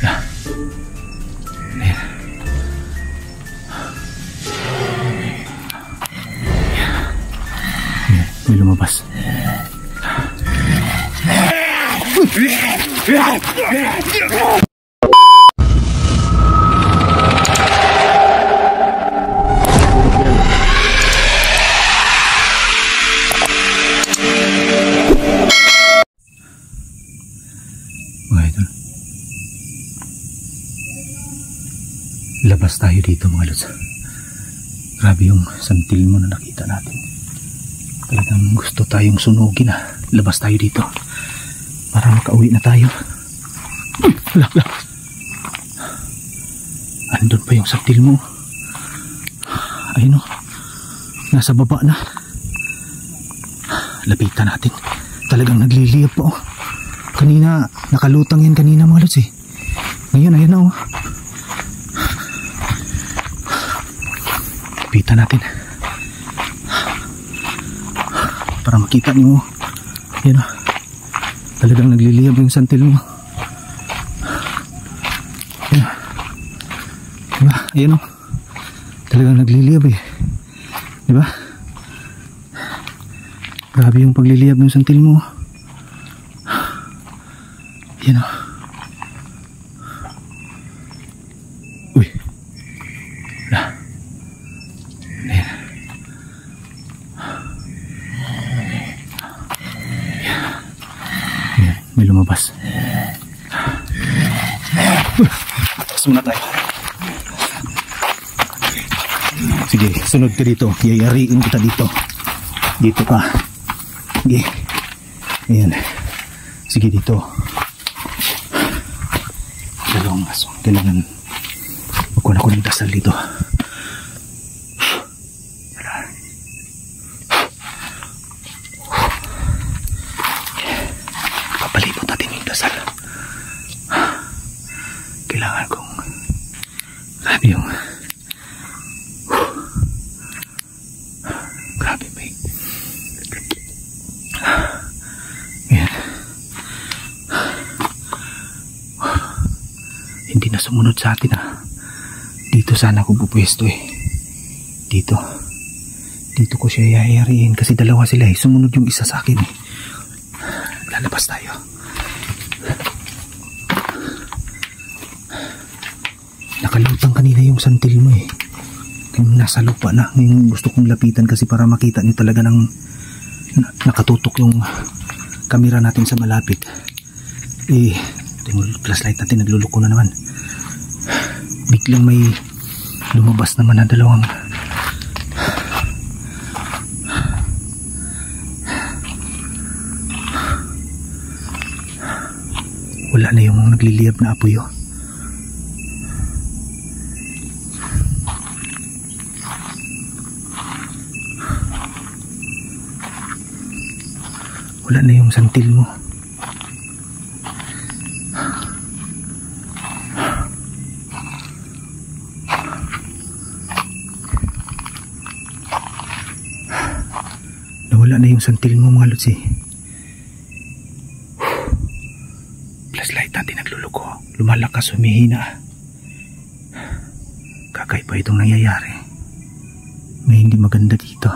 May lumabas. Labas tayo dito mga lods. Grabe yung santil mo na nakita natin. Talagang gusto tayong sunugin na. Labas tayo dito para makauwi na tayo. Wala. Andun pa yung santil mo. Ayun o, nasa baba na. Lapitan natin. Talagang nagliliyab po. Kanina nakalutang yan kanina mga lods eh. Ngayon ayan na o. Lapitan natin para makita niyo. Yan o, talagang nagliliyab yung santil mo. Yan. Diba? Ayan o, talagang nagliliyab eh. Diba? Grabe yung pagliliyab ng santil mo. Yan o. Uy. Wala. May lumabas. Takas muna tayo. Sige, sunod ka dito. Yayariin kita dito. Dito ka. Sige. Ayan. Sige dito. Dalawang aso. Kailangan magkuha ko ng dasal dito. Papalipot natin yung dasal. Kailangan kong grabe yung grabe may ayan. Hindi na sumunod sa atin Dito sana ako pupwesto eh. Dito ko siya yayariin kasi dalawa sila eh. Sumunod yung isa sa akin eh. Lalabas tayo. Nakalutang kanina yung santil mo eh. Nasa lupa na. Ngayon gusto kong lapitan kasi para makita niyo talaga ng nakatutok yung camera natin sa malapit. Eh, yung flashlight natin nagluluko na naman. Biglang may lumabas naman na dalawang wala na yung nagliliyab na apoy wala na yung santil mo. Nawala na yung santil mo mga lods eh. Flashlight natin nagluluko. Lumalakas, humihina. Kakaiba itong nangyayari. May hindi maganda dito.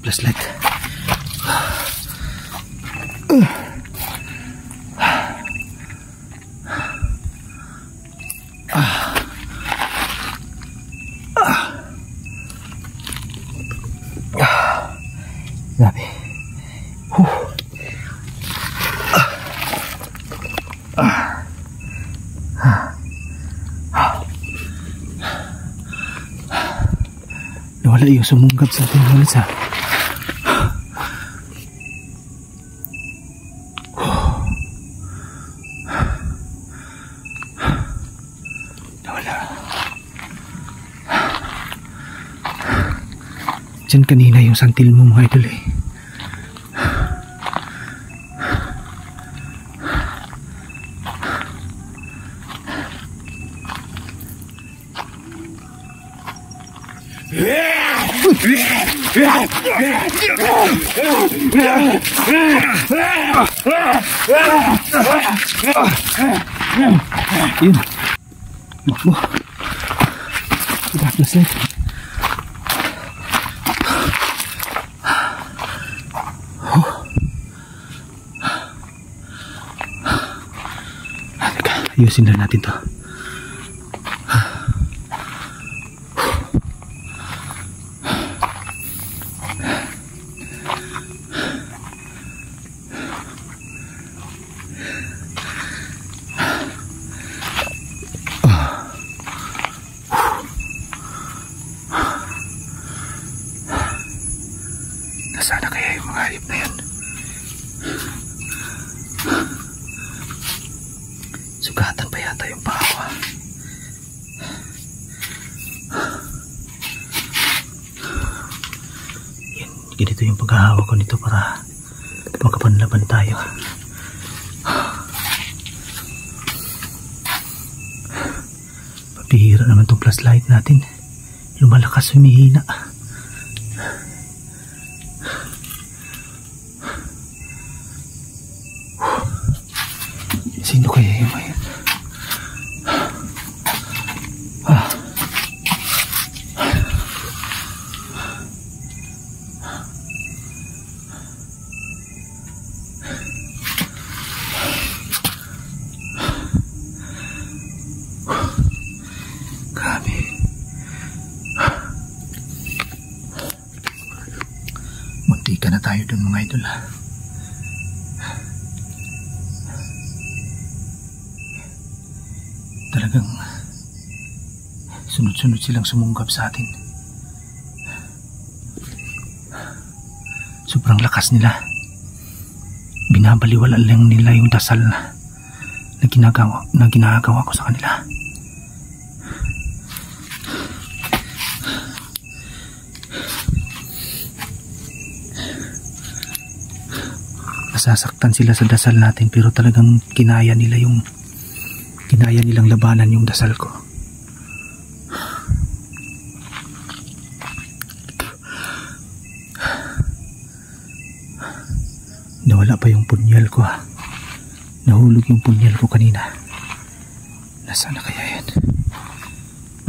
Flashlight. Grabe. Nawala yung sumungkap sa ating halos Diyan kanina yung santil mo mga idol eh. Yun. Makbo. Flashlight. Ayusin na natin to. Nasaan na kaya yung mga hayop na yan? Sugatan pa yata yung paa ko. Ganito yung paghahawak ko nito para makapanlaban tayo. Pabihira naman tong flashlight natin. Lumalakas, humihina. Sino kaya yung may... Grabe. Munti ka na tayo dun mga idol. Talagang sunod-sunod silang sumunggab sa atin. Sobrang lakas nila. Binabaliwala lang nila yung dasal na ginagawa ko sa kanila. Nasasaktan sila sa dasal natin pero talagang kinaya nilang labanan yung dasal ko. Nawala pa yung punyal ko. Nahulog yung punyal ko kanina. Nasaan na kaya yan?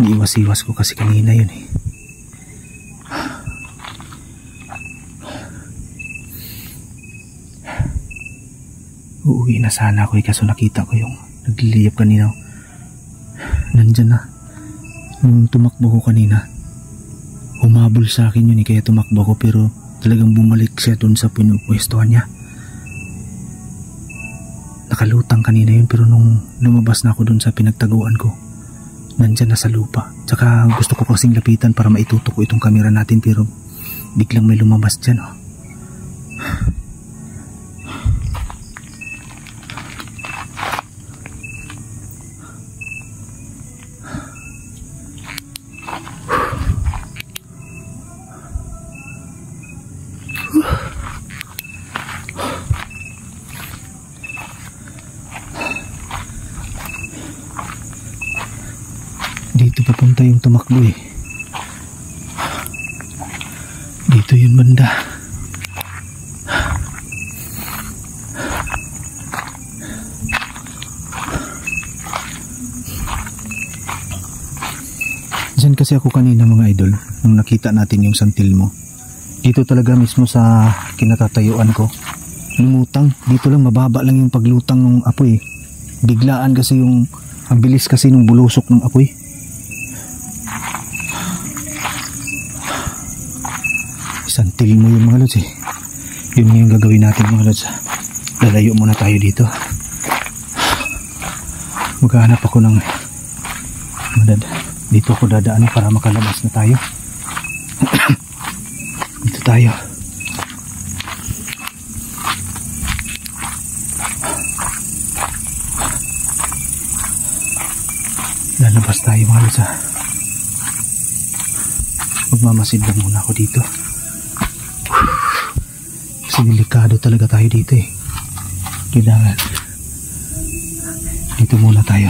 Iwas-iwas ko kasi kanina yun eh. Uuwi na sana ako eh, kaso nakita ko yung nagliliyap kanina. Nandyan na. Nung tumakbo ko kanina, humabol sa akin yun eh, kaya tumakbo ko pero talagang bumalik siya dun sa pinupwestuhan niya. Nakalutang kanina yun pero nung lumabas na ako dun sa pinagtaguan ko, nandyan na sa lupa. Tsaka gusto ko kasing lapitan para maitutok ko itong camera natin pero biglang may lumabas dyan oh. Dito papunta yung tumakbo eh. Dito yun banda. Diyan kasi ako kanina mga idol, nung nakita natin yung santil mo. Dito talaga mismo sa kinatatayuan ko. Lumutang, dito lang mababa lang yung paglutang ng apoy. Biglaan kasi yung, ang bilis kasi nung bulusok ng apoy. Santil mo yung mga lods eh. Yun yung gagawin natin mga lods. Lalayo muna tayo dito. Maghahanap ako ng dito ako dadaan para makalabas na tayo. Dito tayo. Lalabas tayo mga lods. Magmamasid lang muna ako dito. Kasi delikado talaga tayo dito eh. Kailangan. Dito muna tayo.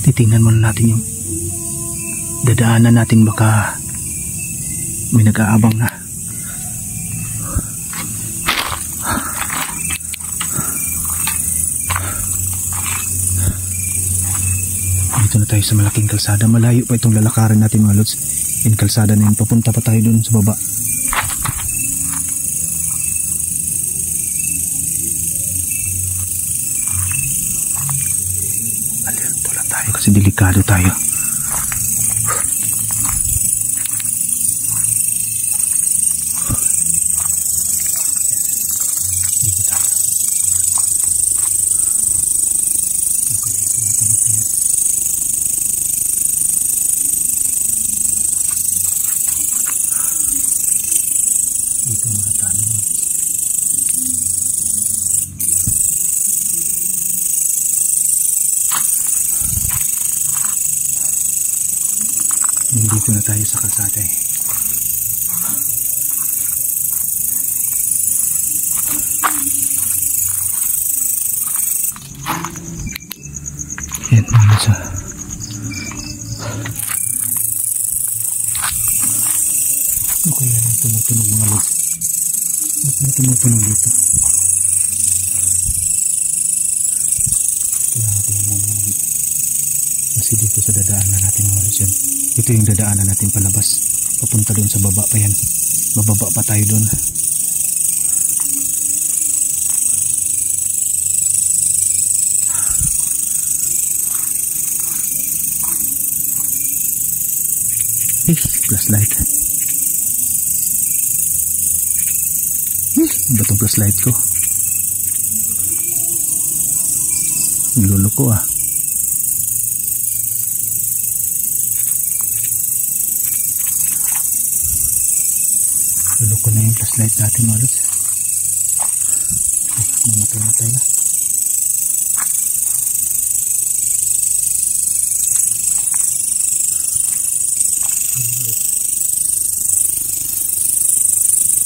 Titingnan muna natin yung dadaanan natin, baka may nag-aabang na. Dito na tayo sa malaking kalsada. Malayo pa itong lalakarin natin mga lods. Yung kalsada na yun, papunta pa tayo dun sa baba. Alerto lang tayo kasi delikado tayo. Dito muna tayo. Dito na tayo sa kalsada eh. Yan mga sa okay yan ang tumutunog mga lods. Ano tumutunog dito? Kailangan ko lang mga dito. Kasi dito sa dadaanan natin mga lods yan. Ito yung dadaanan natin palabas. Papunta doon sa baba pa yan. Bababa pa tayo doon. Flashlight. Ba itong flashlight ko? Niluloko ah. Niluloko na yung flashlight natin mga lods. Namatay na.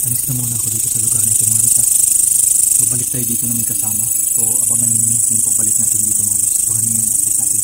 Alis na muna ako dito sa lugar na ito mga lods ha. Babalik tayo dito na may kasama. So abangan ninyo yung pagbalik natin dito mga lods. Abangan ninyo yung update natin.